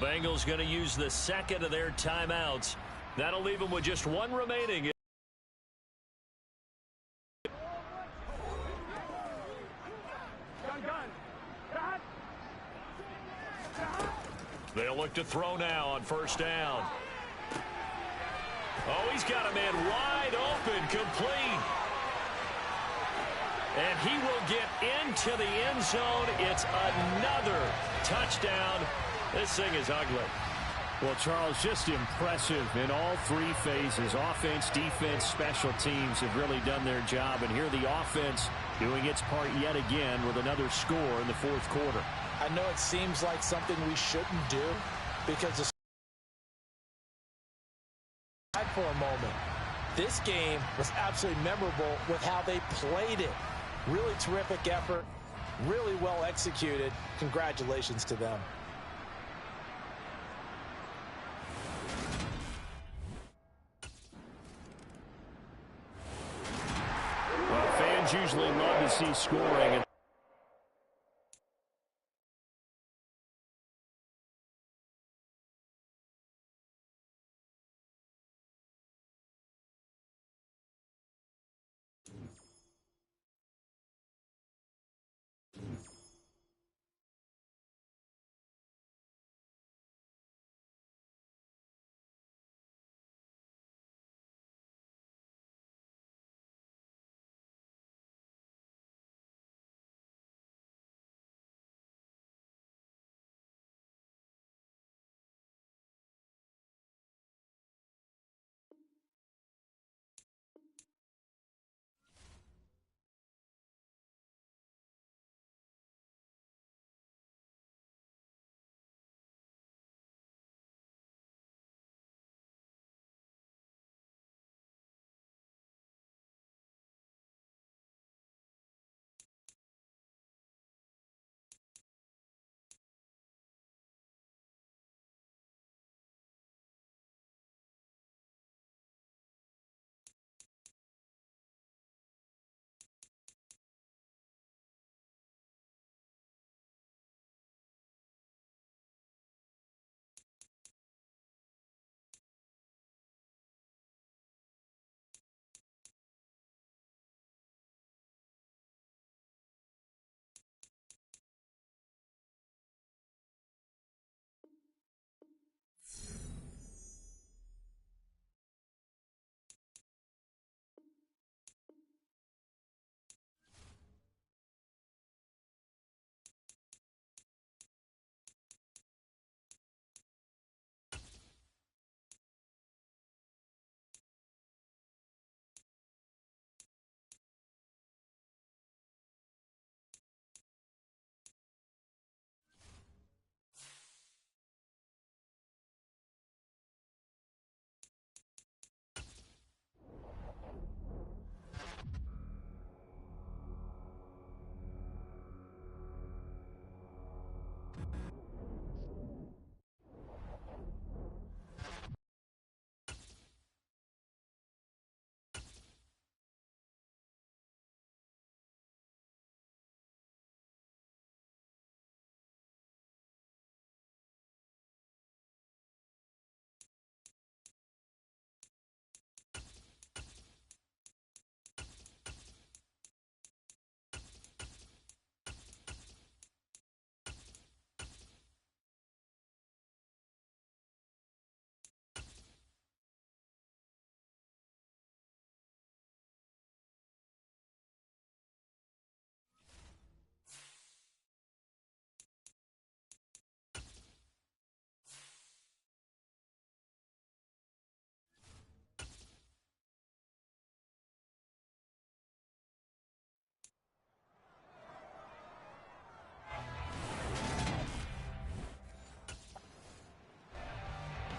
Bengals going to use the second of their timeouts. That'll leave them with just one remaining. They'll look to throw now on first down. Oh, he's got a man wide open, complete. And he will get into the end zone. It's another touchdown. This thing is ugly. Well, Charles, just impressive in all three phases. Offense, defense, special teams have really done their job. And here the offense doing its part yet again with another score in the fourth quarter. I know it seems like something we shouldn't do because the for a moment. This game was absolutely memorable with how they played it. Really terrific effort, really well executed. Congratulations to them. Well, fans usually love to see scoring.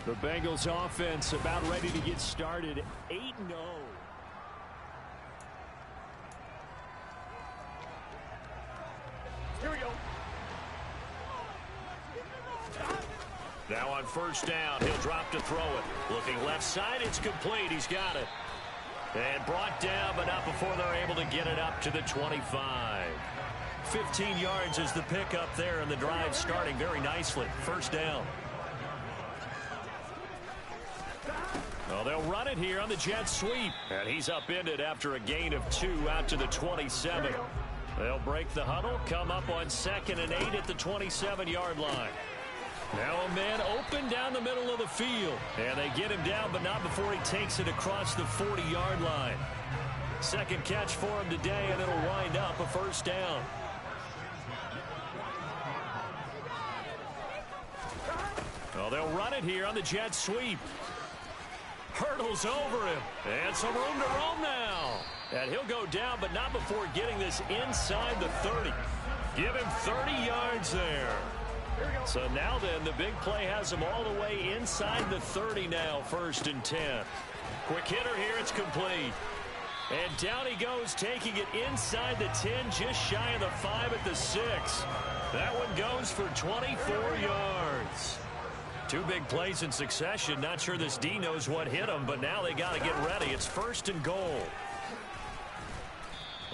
The Bengals offense about ready to get started. 8-0. Here we go. Now on first down, he'll drop to throw it. Looking left side, it's complete. He's got it. And brought down, but not before they're able to get it up to the 25. 15 yards is the pickup there, and the drive starting very nicely. First down. Well, they'll run it here on the jet sweep. And he's upended after a gain of 2 out to the 27. They'll break the huddle, come up on 2nd and 8 at the 27-yard line. Now a man open down the middle of the field. And they get him down, but not before he takes it across the 40-yard line. Second catch for him today, and it'll wind up a first down. Well, they'll run it here on the jet sweep. Hurdles over him. And some room to roam now. And he'll go down, but not before getting this inside the 30. Give him 30 yards there. So now then, the big play has him all the way inside the 30 now, 1st and 10. Quick hitter here, it's complete. And down he goes, taking it inside the 10, just shy of the 5 at the 6. That one goes for 24 yards. 2 big plays in succession. Not sure this D knows what hit him, but now they got to get ready. It's 1st and goal.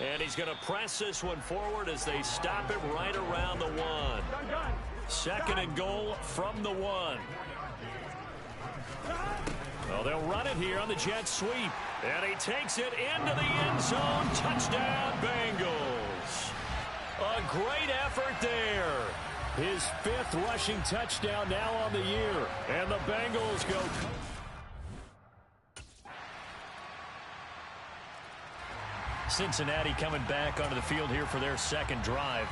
And he's going to press this one forward as they stop it right around the 1. 2nd and goal from the 1. Well, they'll run it here on the jet sweep. And he takes it into the end zone. Touchdown, Bengals. A great effort there. His 5th rushing touchdown now on the year. And the Bengals go. Cincinnati coming back onto the field here for their 2nd drive.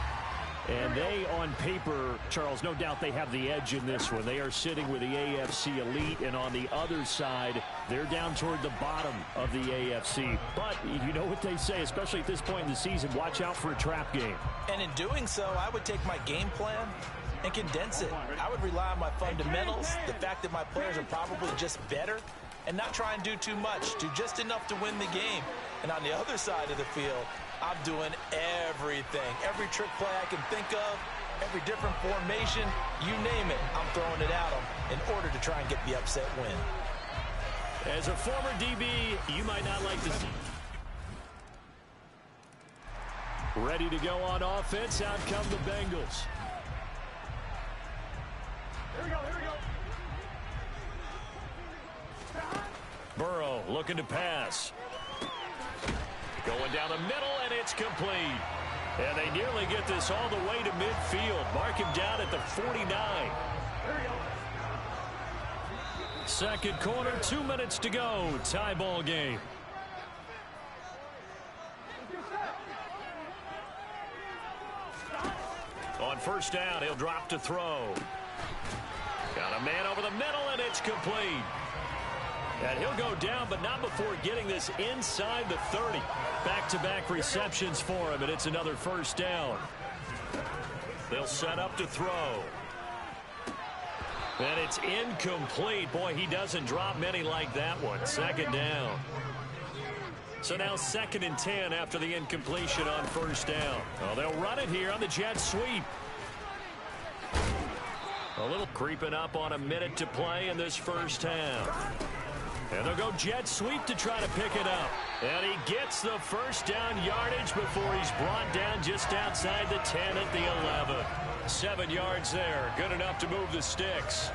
And they, on paper, Charles, no doubt they have the edge in this one. They are sitting with the AFC elite, and on the other side, they're down toward the bottom of the AFC. But you know what they say, especially at this point in the season, watch out for a trap game. And in doing so, I would take my game plan and condense it. I would rely on my fundamentals, the fact that my players are probably just better, and not try and do too much, do just enough to win the game. And on the other side of the field, I'm doing everything. Every trick play I can think of, every different formation, you name it, I'm throwing it at them in order to try and get the upset win. As a former DB, you might not like to see. Ready to go on offense. Out come the Bengals. Here we go, here we go. Burrow looking to pass. Going down the middle, and it's complete. And they nearly get this all the way to midfield. Mark him down at the 49. Second quarter, 2 minutes to go. Tie ball game. On 1st down, he'll drop to throw. Got a man over the middle, and it's complete. And he'll go down, but not before getting this inside the 30. Back-to-back receptions for him, and it's another 1st down. They'll set up to throw. And it's incomplete. Boy, he doesn't drop many like that one. 2nd down. So now 2nd and 10 after the incompletion on 1st down. Well, they'll run it here on the jet sweep. A little creeping up on a minute to play in this 1st half. And they'll go jet sweep to try to pick it up. And he gets the 1st down yardage before he's brought down just outside the 10 at the 11. 7 yards there. Good enough to move the sticks.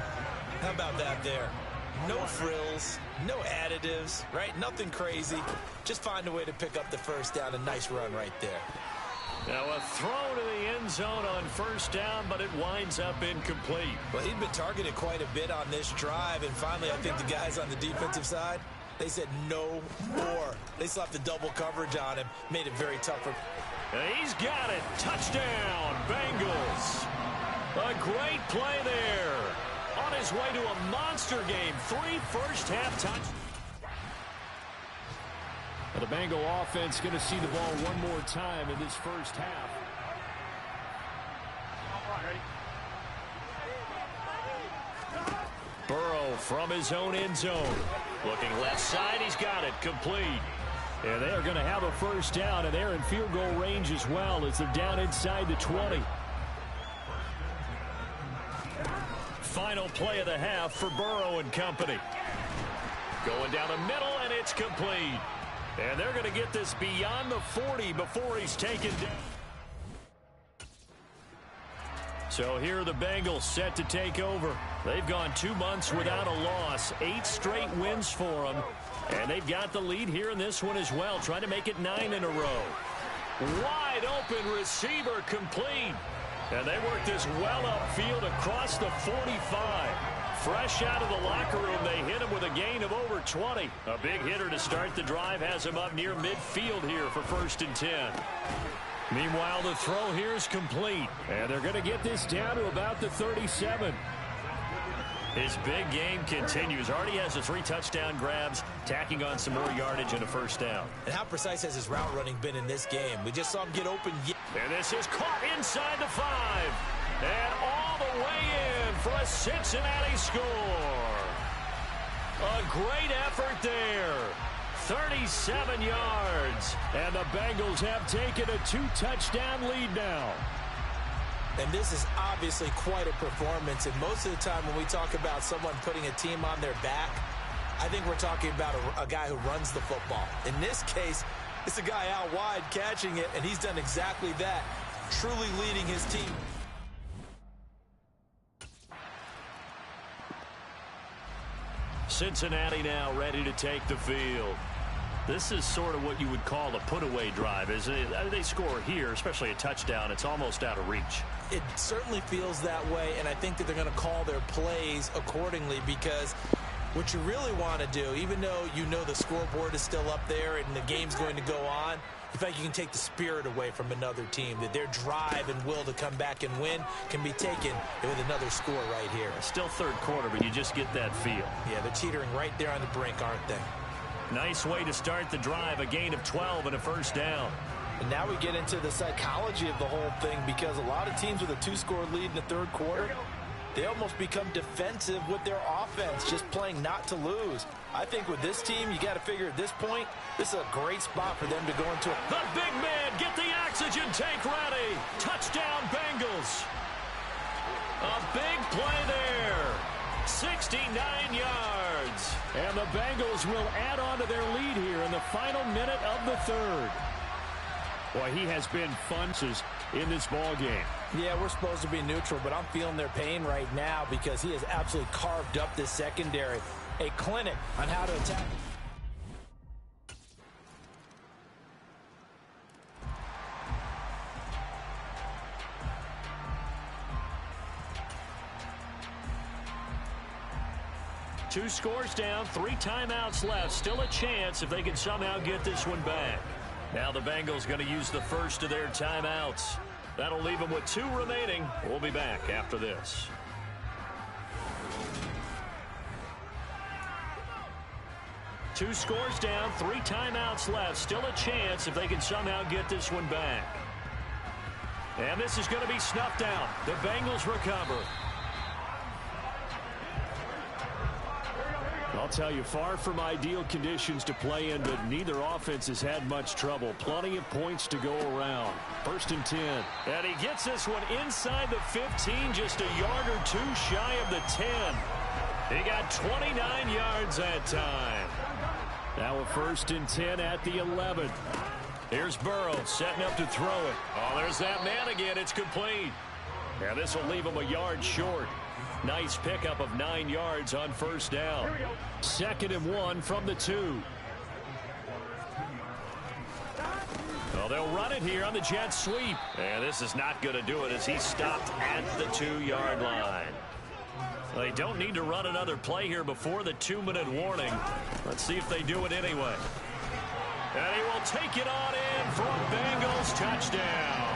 How about that there? No frills, no additives, right? Nothing crazy. Just find a way to pick up the 1st down. A nice run right there. Now a throw to the end zone on 1st down, but it winds up incomplete. Well, he'd been targeted quite a bit on this drive, and finally I think the guys on the defensive side, they said no more. They slapped the double coverage on him, made it very tough for. And he's got it. Touchdown, Bengals. A great play there. On his way to a monster game. 3 first-half touchdowns. The Bengal offense going to see the ball one more time in this 1st half. Burrow from his own end zone. Looking left side, he's got it. Complete. And they are going to have a 1st down, and they're in field goal range as well as they're down inside the 20. Final play of the half for Burrow and company. Going down the middle, and it's complete. And they're going to get this beyond the 40 before he's taken down. So here are the Bengals set to take over. They've gone 2 months without a loss, 8 straight wins for them. And they've got the lead here in this one as well, trying to make it 9 in a row. Wide open receiver complete. And they work this well upfield across the 45. Fresh out of the locker room, they hit him with a gain of over 20. A big hitter to start the drive has him up near midfield here for 1st and 10. Meanwhile, the throw here is complete. And they're going to get this down to about the 37. His big game continues. Already has the 3 touchdown grabs, tacking on some more yardage and a 1st down. And how precise has his route running been in this game? We just saw him get open. And this is caught inside the 5. And all the way in for a Cincinnati score. A great effort there. 37 yards. And the Bengals have taken a 2-touchdown lead now. And this is obviously quite a performance. And most of the time when we talk about someone putting a team on their back, I think we're talking about a guy who runs the football. In this case, it's a guy out wide catching it, and he's done exactly that, truly leading his team. Cincinnati now ready to take the field. This is sort of what you would call a put-away drive, isn't it? They score here, especially a touchdown. It's almost out of reach. It certainly feels that way, and I think that they're going to call their plays accordingly, because what you really want to do, even though you know the scoreboard is still up there and the game's going to go on, in fact, you can take the spirit away from another team, that their drive and will to come back and win can be taken with another score right here. Still 3rd quarter, but you just get that feel. Yeah, they're teetering right there on the brink, aren't they? Nice way to start the drive, a gain of 12 and a 1st down. And now we get into the psychology of the whole thing, because a lot of teams with a 2-score lead in the 3rd quarter, they almost become defensive with their offense, just playing not to lose. I think with this team, you got to figure at this point, this is a great spot for them to go into. The big man, get the oxygen tank ready. Touchdown, Bengals. A big play there. 69 yards. And the Bengals will add on to their lead here in the final minute of the 3rd. Boy, he has been fun in this ball game. Yeah, we're supposed to be neutral, but I'm feeling their pain right now, because he has absolutely carved up this secondary. A clinic on how to attack. Two scores down, 3 timeouts left. Still a chance if they can somehow get this one back. Now the Bengals going to use the first of their timeouts. That'll leave them with 2 remaining. We'll be back after this. Two scores down, 3 timeouts left. Still a chance if they can somehow get this one back. And this is going to be snuffed out. The Bengals recover. I'll tell you, far from ideal conditions to play in, but neither offense has had much trouble. Plenty of points to go around. 1st and 10. And he gets this one inside the 15, just a yard or 2 shy of the 10. He got 29 yards that time. Now a 1st and 10 at the 11. Here's Burrow setting up to throw it. Oh, there's that man again. It's complete. Now this will leave him a yard short. Nice pickup of 9 yards on 1st down. 2nd and 1 from the 2. Well, they'll run it here on the jet sweep. And this is not going to do it as he stopped at the 2-yard line. They don't need to run another play here before the 2-minute warning. Let's see if they do it anyway. And he will take it on in for a Bengals touchdown.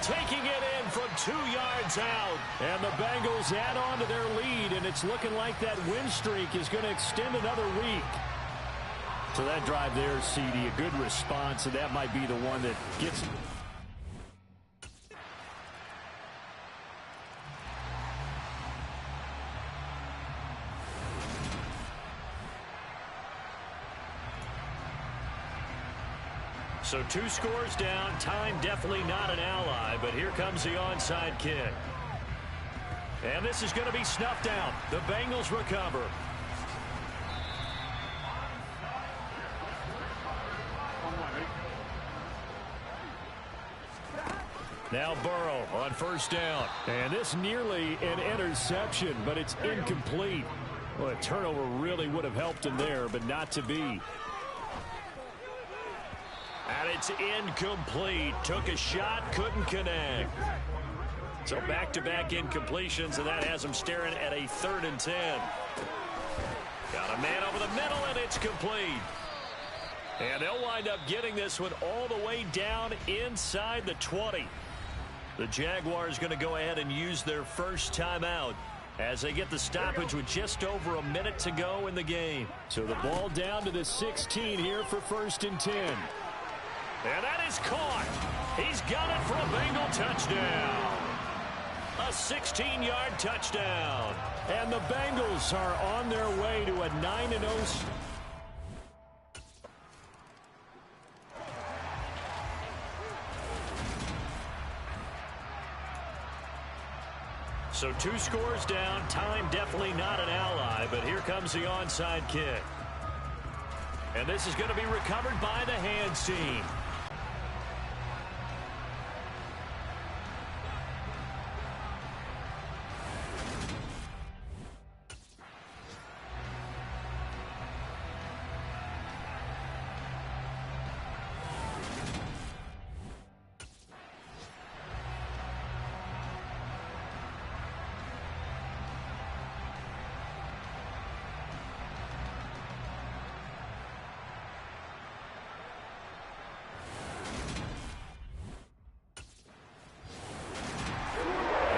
Taking it in from 2 yards out. And the Bengals add on to their lead, and it's looking like that win streak is going to extend another week. So that drive there, CD, a good response, and that might be the one that gets... So 2 scores down, time definitely not an ally, but here comes the onside kick. And this is going to be snuffed out. The Bengals recover. Now Burrow on first down. And this nearly an interception, but it's incomplete. Well, a turnover really would have helped him there, but not to be. And it's incomplete. Took a shot, couldn't connect. So back-to-back incompletions, and that has him staring at a 3rd and 10. Got a man over the middle, and it's complete. And they'll wind up getting this one all the way down inside the 20. The Jaguars going to go ahead and use their first timeout as they get the stoppage with just over a minute to go in the game. So the ball down to the 16 here for 1st and 10. And that is caught. He's got it for a Bengal touchdown. A 16-yard touchdown. And the Bengals are on their way to a 9-0. So 2 scores down. Time definitely not an ally, but here comes the onside kick. And this is going to be recovered by the hands team.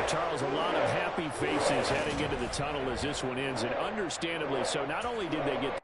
Charles, a lot of happy faces heading into the tunnel as this one ends, and understandably so. Not only did they get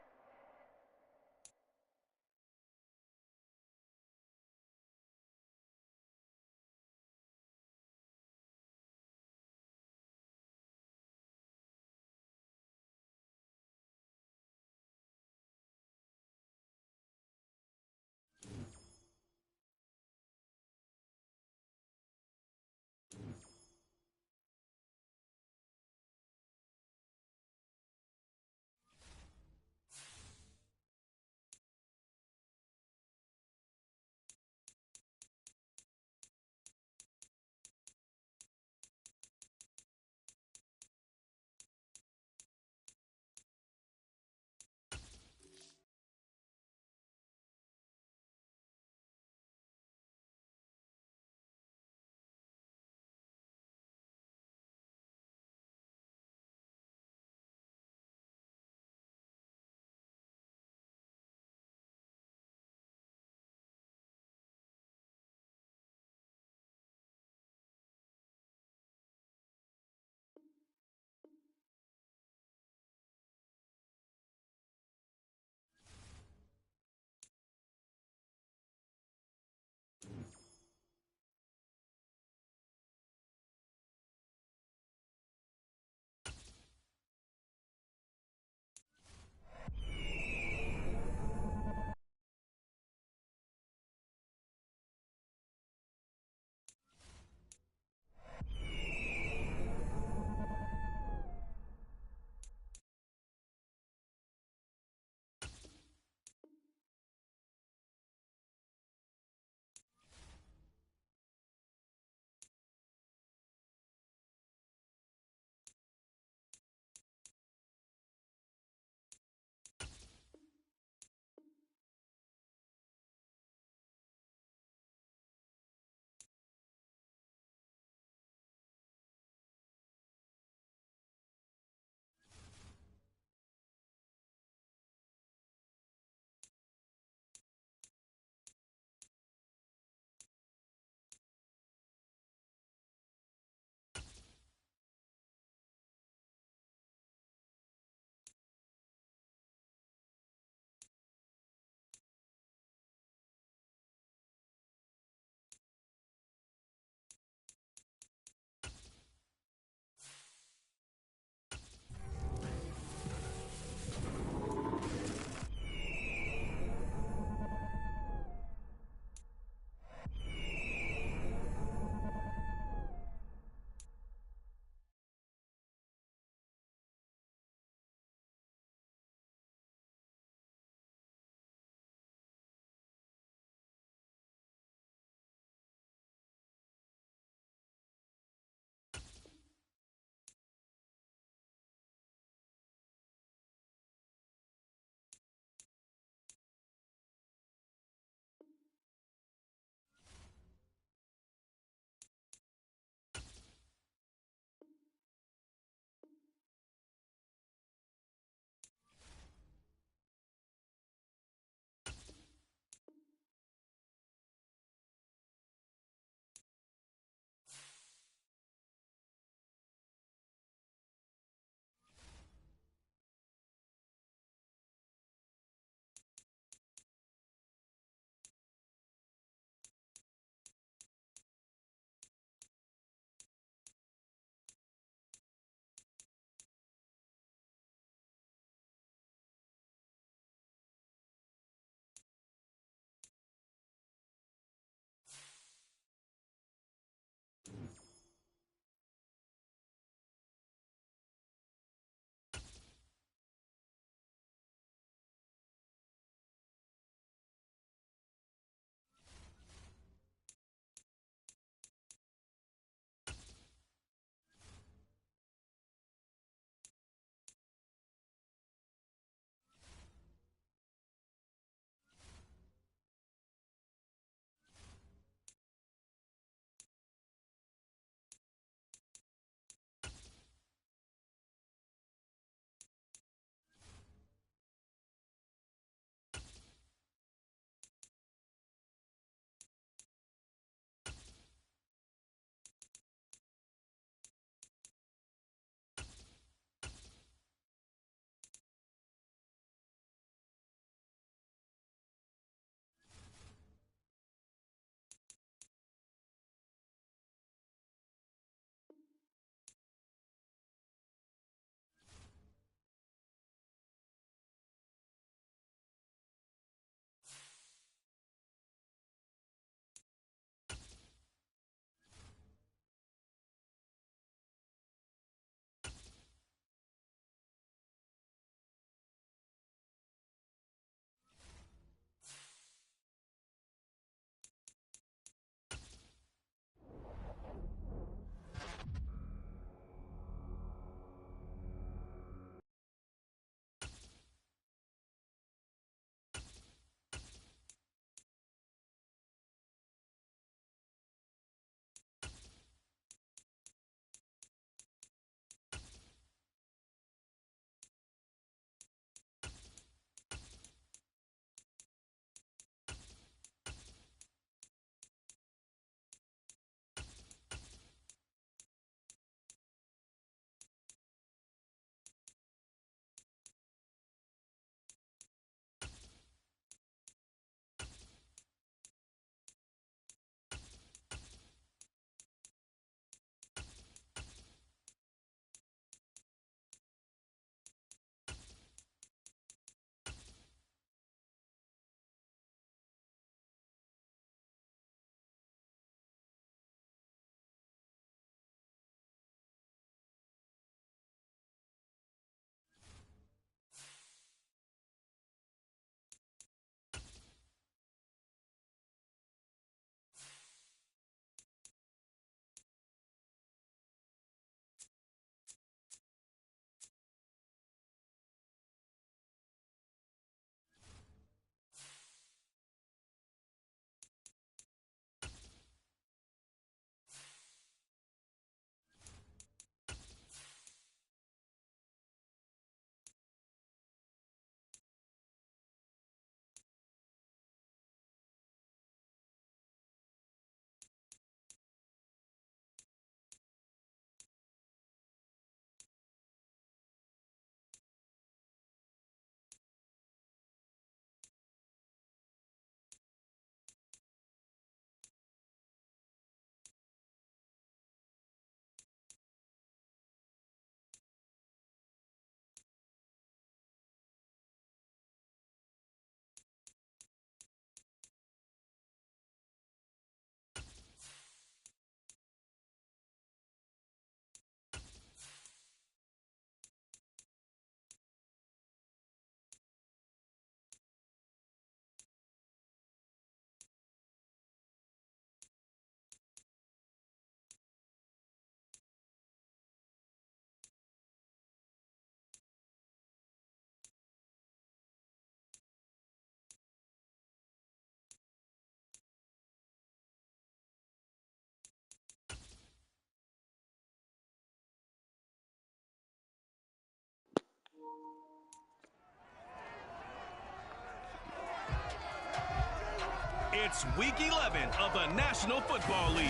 It's Week 11 of the National Football League.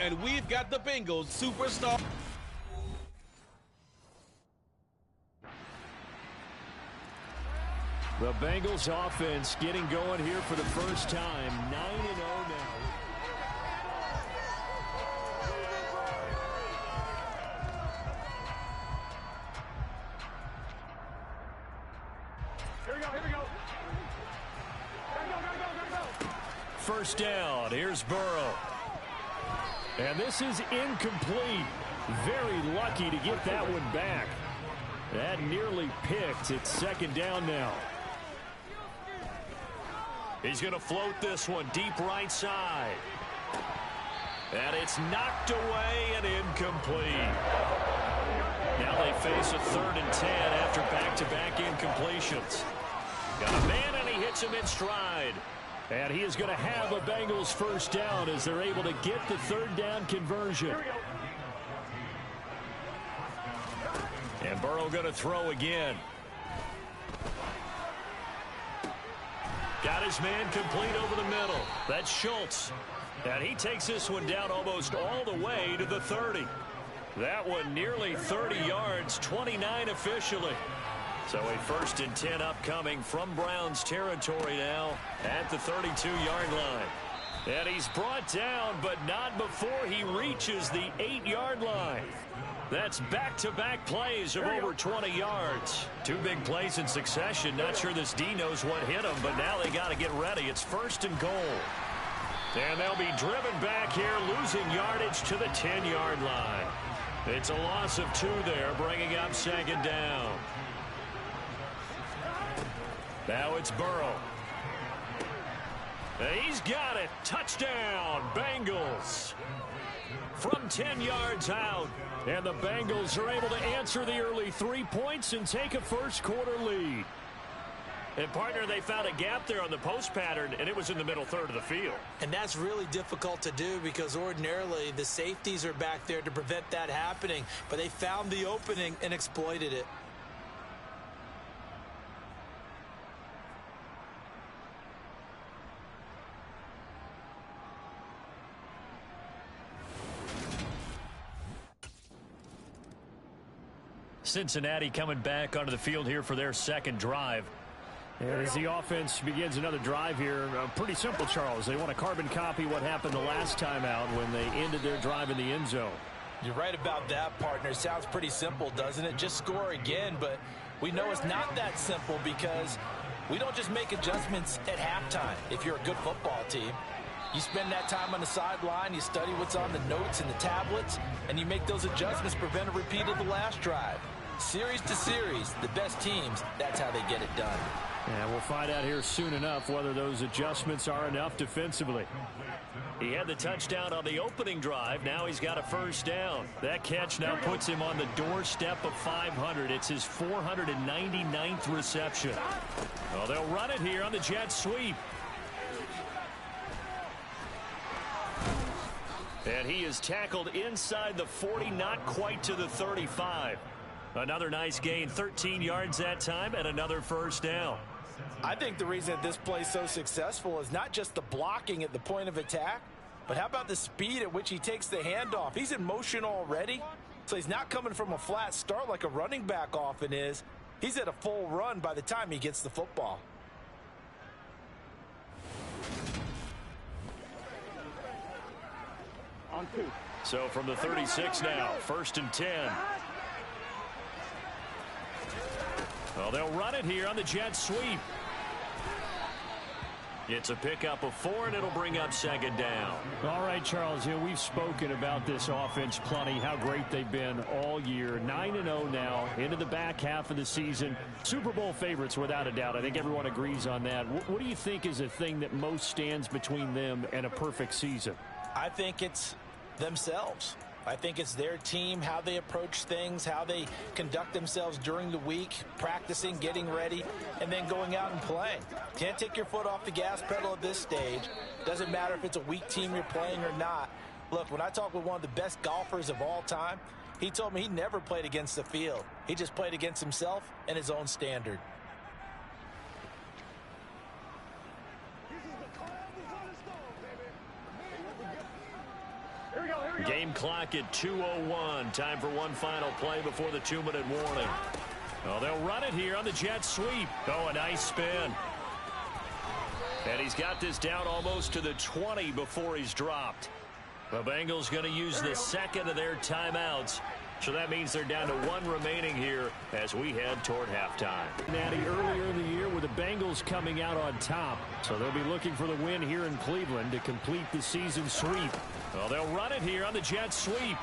And we've got the Bengals superstar. The Bengals offense getting going here for the first time. 9-0 now. Here we go, here we go. Go. First down. Here's Burrow. And this is incomplete. Very lucky to get that one back. That nearly picked. It's second down now. He's going to float this one deep right side. And it's knocked away and incomplete. Now they face a 3rd and 10 after back-to-back incompletions. Got a man, and he hits him in stride. And he is going to have a Bengals first down as they're able to get the 3rd down conversion. And Burrow going to throw again. Got his man complete over the middle. That's Schultz. And he takes this one down almost all the way to the 30. That one nearly 30 yards, 29 officially. So a 1st and 10 upcoming from Browns territory now at the 32-yard line. And he's brought down, but not before he reaches the 8-yard line. That's back-to-back plays of over 20 yards. 2 big plays in succession. Not sure this D knows what hit him, but now they got to get ready. It's 1st and goal. And they'll be driven back here, losing yardage to the 10-yard line. It's a loss of 2 there, bringing up 2nd down. Now it's Burrow. And he's got it. Touchdown, Bengals. From 10 yards out. And the Bengals are able to answer the early 3 points and take a first-quarter lead. And, partner, they found a gap there on the post pattern, and it was in the middle third of the field. And that's really difficult to do because ordinarily the safeties are back there to prevent that happening. But they found the opening and exploited it. Cincinnati coming back onto the field here for their 2nd drive. And as the offense begins another drive here, pretty simple, Charles. They want to carbon copy what happened the last time out when they ended their drive in the end zone. You're right about that, partner. Sounds pretty simple, doesn't it? Just score again, but we know it's not that simple because we don't just make adjustments at halftime if you're a good football team. You spend that time on the sideline, you study what's on the notes and the tablets, and you make those adjustments to prevent a repeat of the last drive. Series to series, the best teams, that's how they get it done. And we'll find out here soon enough whether those adjustments are enough defensively. He had the touchdown on the opening drive. Now he's got a first down. That catch now puts him on the doorstep of 500. It's his 499th reception. Well, they'll run it here on the jet sweep. And he is tackled inside the 40, not quite to the 35. Another nice gain, 13 yards that time, and another first down. I think the reason that this play is so successful is not just the blocking at the point of attack, but how about the speed at which he takes the handoff? He's in motion already, so he's not coming from a flat start like a running back often is. He's at a full run by the time he gets the football. On 2. So from the 36 now, 1st and 10. Well, they'll run it here on the jet sweep. It's a pickup of 4, and it'll bring up 2nd down. All right, Charles, we've spoken about this offense plenty, how great they've been all year. 9-0 now, into the back half of the season. Super Bowl favorites, without a doubt. I think everyone agrees on that. What do you think is the thing that most stands between them and a perfect season? I think it's themselves. I think it's their team, how they approach things, how they conduct themselves during the week, practicing, getting ready, and then going out and playing. Can't take your foot off the gas pedal at this stage. Doesn't matter if it's a weak team you're playing or not. Look, when I talked with one of the best golfers of all time, he told me he never played against the field. He just played against himself and his own standard. Game clock at 2:01. Time for one final play before the 2-minute warning. Oh, they'll run it here on the jet sweep. Oh, a nice spin. And he's got this down almost to the 20 before he's dropped. The Bengals going to use the second of their timeouts. So that means they're down to one remaining here as we head toward halftime. Natty, earlier in the year with the Bengals coming out on top. So they'll be looking for the win here in Cleveland to complete the season sweep. Well, they'll run it here on the jet sweep.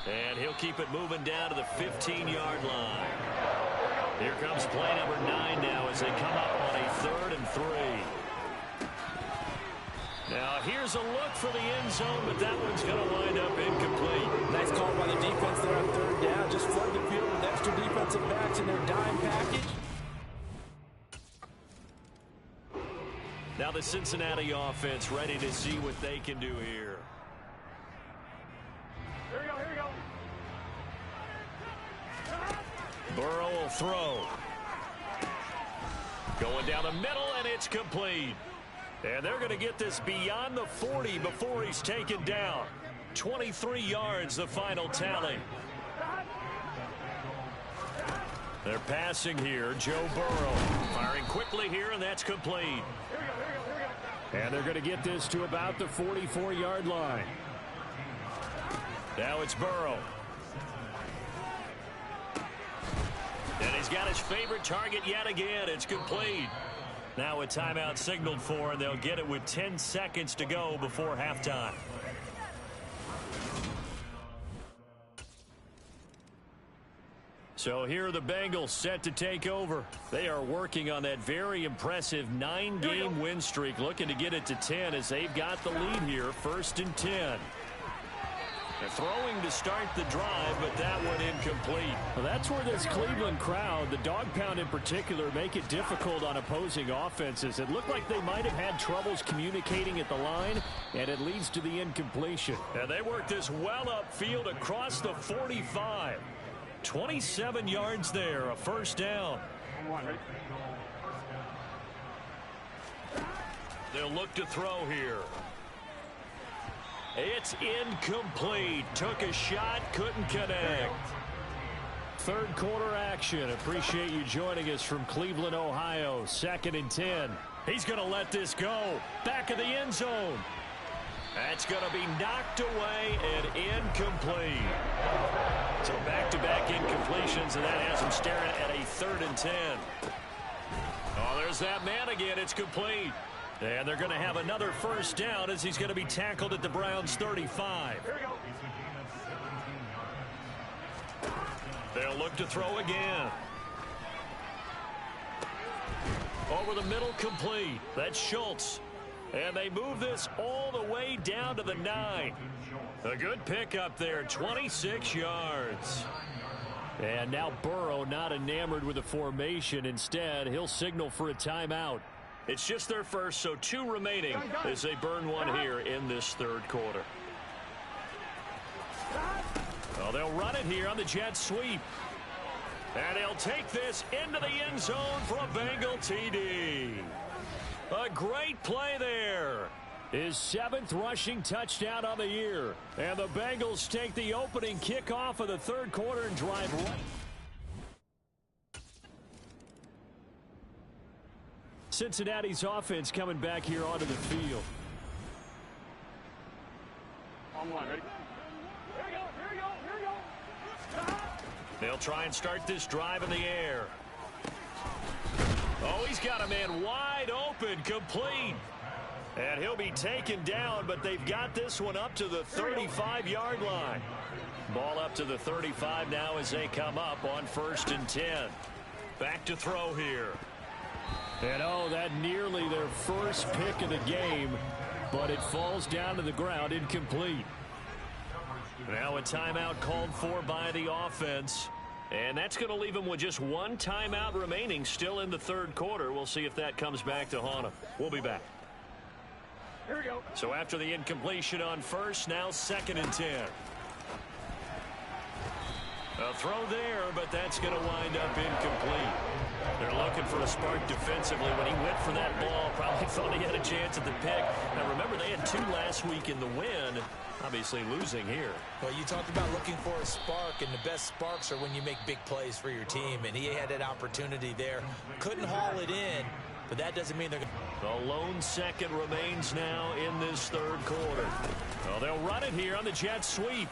And he'll keep it moving down to the 15-yard line. Here comes play number 9 now as they come up on a 3rd and 3. Now, here's a look for the end zone, but that one's going to wind up incomplete. Nice call by the defense there on 3rd down. Just flood the field with extra defensive backs in their dime package. Now the Cincinnati offense ready to see what they can do here. Here we go, here we go. Burrow will throw. Going down the middle, and it's complete. And they're going to get this beyond the 40 before he's taken down. 23 yards, the final tally. They're passing here. Joe Burrow firing quickly here, and that's complete. And they're going to get this to about the 44-yard line. Now it's Burrow. And he's got his favorite target yet again. It's complete. Now a timeout signaled for, and they'll get it with 10 seconds to go before halftime. So here are the Bengals set to take over. They are working on that very impressive 9-game win streak, looking to get it to 10 as they've got the lead here, 1st and 10. They're throwing to start the drive, but that one incomplete. Well, that's where this Cleveland crowd, the dog pound in particular, make it difficult on opposing offenses. It looked like they might have had troubles communicating at the line, and it leads to the incompletion. And they work this well upfield across the 45. 27 yards there, a 1st down. They'll look to throw here. It's incomplete. Took a shot, couldn't connect. 3rd quarter action. Appreciate you joining us from Cleveland, Ohio. 2nd and 10. He's going to let this go. Back of the end zone. That's going to be knocked away and incomplete. So back-to-back incompletions, and that has him staring at a 3rd and 10. Oh, there's that man again. It's complete. And they're going to have another 1st down as he's going to be tackled at the Browns' 35. Here we go. They'll look to throw again. Over the middle, complete. That's Schultz. And they move this all the way down to the 9. A good pickup there, 26 yards. And now Burrow not enamored with the formation. Instead, he'll signal for a timeout. It's just their first, so 2 remaining as they burn one here in this 3rd quarter. Well, they'll run it here on the jet sweep. And they'll take this into the end zone for a Bengal TD. A great play there. His 7th rushing touchdown on the year. And the Bengals take the opening kickoff of the 3rd quarter and drive right. Cincinnati's offense coming back here onto the field. On one, ready? Here we go, here we go, here we go. They'll try and start this drive in the air. Oh, he's got a man wide open, complete. And he'll be taken down, but they've got this one up to the 35-yard line. Ball up to the 35 now as they come up on 1st and 10. Back to throw here. And oh, that nearly their first pick of the game, but it falls down to the ground, incomplete. Now a timeout called for by the offense. And that's going to leave them with just one timeout remaining still in the 3rd quarter. We'll see if that comes back to haunt them. We'll be back. Here we go. So after the incompletion on 1st, now 2nd and 10. A throw there, but that's going to wind up incomplete. They're looking for a spark defensively. When he went for that ball, probably thought he had a chance at the pick. Now, remember, they had 2 last week in the win. Obviously losing here. Well, you talked about looking for a spark, and the best sparks are when you make big plays for your team, and he had that opportunity there. Couldn't haul it in, but that doesn't mean they're going to... The lone second remains now in this third quarter. Well, they'll run it here on the jet sweep.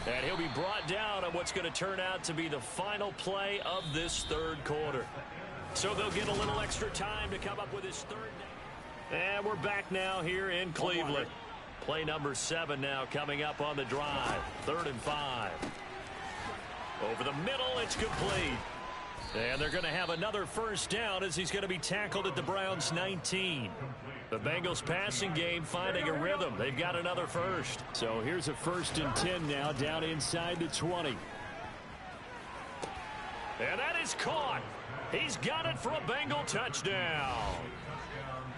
And he'll be brought down on what's going to turn out to be the final play of this third quarter. So they'll get a little extra time to come up with his third down. And we're back now here in Cleveland. Play number 7 now coming up on the drive. 3rd and 5. Over the middle, it's complete. And they're going to have another first down as he's going to be tackled at the Browns' 19. The Bengals passing game finding a rhythm. They've got another first. So here's a 1st and 10 now down inside the 20. And that is caught. He's got it for a Bengal touchdown.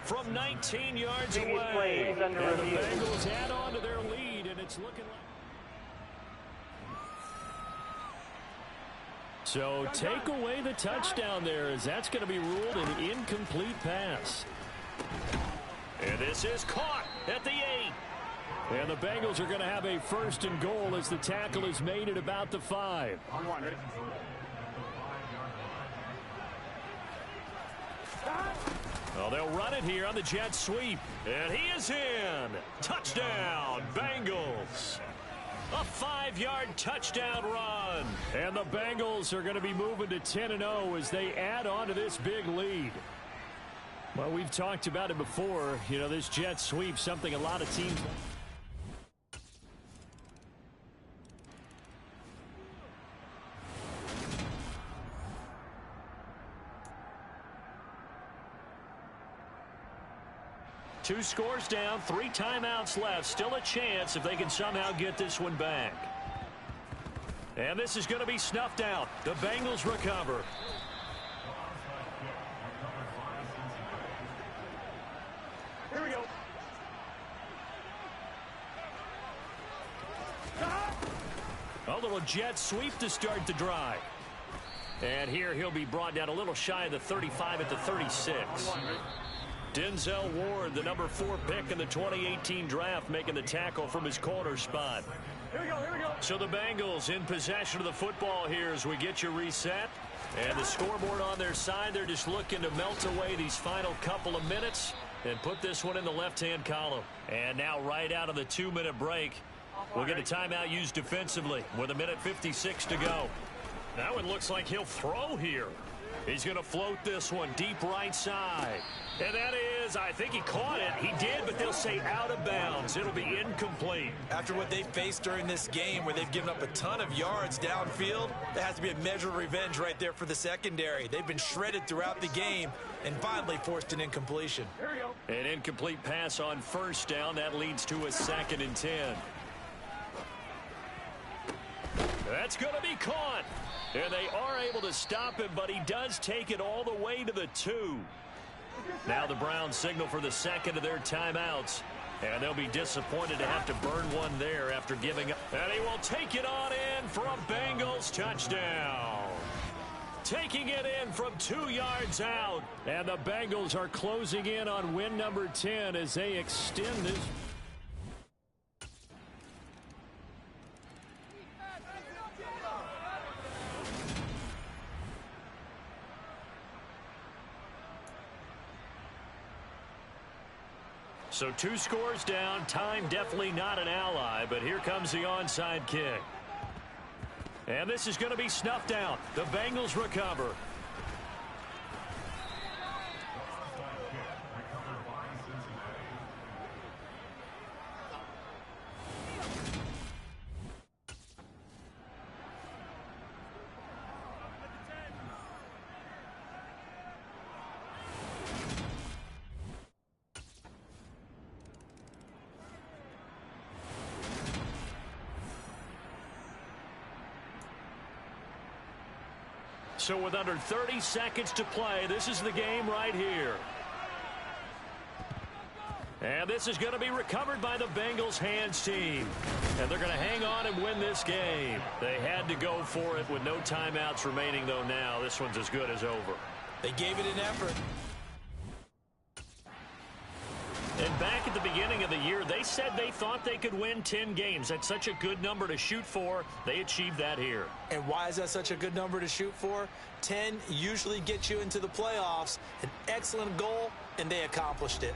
From 19 yards away. And the Bengals add on to their lead, and it's looking like... So take away the touchdown there, as that's going to be ruled an incomplete pass. And this is caught at the 8. And the Bengals are going to have a 1st and goal as the tackle is made at about the 5. Well, they'll run it here on the jet sweep. And he is in. Touchdown, Bengals. A 5-yard touchdown run. And the Bengals are going to be moving to 10-0 as they add on to this big lead. Well, we've talked about it before. You know, this jet sweep, something a lot of teams... Two scores down, 3 timeouts left. Still a chance if they can somehow get this one back. And this is going to be snuffed out. The Bengals recover. Here we go. A little jet sweep to start the drive. And here he'll be brought down a little shy of the 35 at the 36. Denzel Ward, the number 4 pick in the 2018 draft, making the tackle from his corner spot. Here we go, here we go. So the Bengals in possession of the football here as we get you reset. And the scoreboard on their side, they're just looking to melt away these final couple of minutes and put this one in the left-hand column. And now right out of the 2-minute break, we'll get a timeout used defensively with 1:56 to go. Now it looks like he'll throw here. He's going to float this one deep right side. And that is, I think he caught it. He did, but they'll say out of bounds. It'll be incomplete. After what they faced during this game where they've given up a ton of yards downfield, there has to be a measure of revenge right there for the secondary. They've been shredded throughout the game and finally forced an incompletion. Here we go. An incomplete pass on 1st down. That leads to a 2nd and 10. That's going to be caught. And they are able to stop him, but he does take it all the way to the 2. Now the Browns signal for the 2nd of their timeouts. And they'll be disappointed to have to burn one there after giving up. And he will take it on in for a Bengals touchdown. Taking it in from 2 yards out. And the Bengals are closing in on win number 10 as they extend this. So 2 scores down. Time definitely not an ally, but here comes the onside kick. And this is going to be snuffed out. The Bengals recover. So with under 30 seconds to play, this is the game right here. And this is going to be recovered by the Bengals hands team. And they're going to hang on and win this game. They had to go for it with no timeouts remaining, though now. This one's as good as over. They gave it an effort. And back at the beginning of the year, they said they thought they could win 10 games. That's such a good number to shoot for. They achieved that here. And why is that such a good number to shoot for? 10 usually gets you into the playoffs. An excellent goal, and they accomplished it.